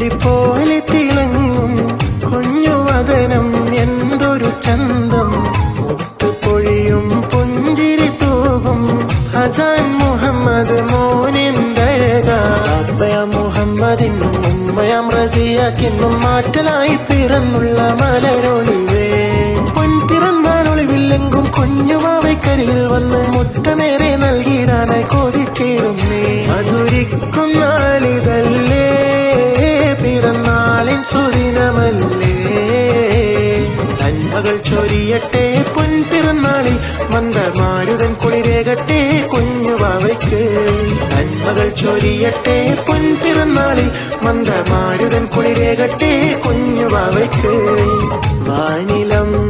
പോലെ തിളങ്ങും കുഞ്ഞുവദനം എന്തൊരു ചന്തം, മുത്തുപൊഴിയും പുഞ്ചിരി തൂകും ഹസാൻ മുഹമ്മദ് മോനിന്തഴക. അപ്പയ മുഹമ്മദിനും ഉമ്മയാം റസിയാക്കിനും മാറ്റലായി പിറന്നുള്ള മലരൊളിവേ. പൊൻപിറന്നാളൊളിവില്ലെങ്കും കുഞ്ഞുവാവയ്ക്കരികിൽ വന്ന് മുത്തമേറെ നൽകിയിടാനായി കൊതിച്ചേരുന്നേ. മധുരിക്കും നാളിതല്ലേ, പിറന്നാളിൻ സുദിനമല്ലേ. നന്മകൾ ചൊരിയട്ടെ പൊൻപിറന്നാളിൽ മന്ദമാരുതൻ കുളിരേകട്ടെ കുഞ്ഞുവാവയ്ക്ക്. നന്മകൾ ചൊരിയട്ടെ പൊൻപിറന്നാളിൽ മന്ദമാരുതൻ കുളിരേകട്ടെ കുഞ്ഞുവാവയ്ക്ക്. വാനിലം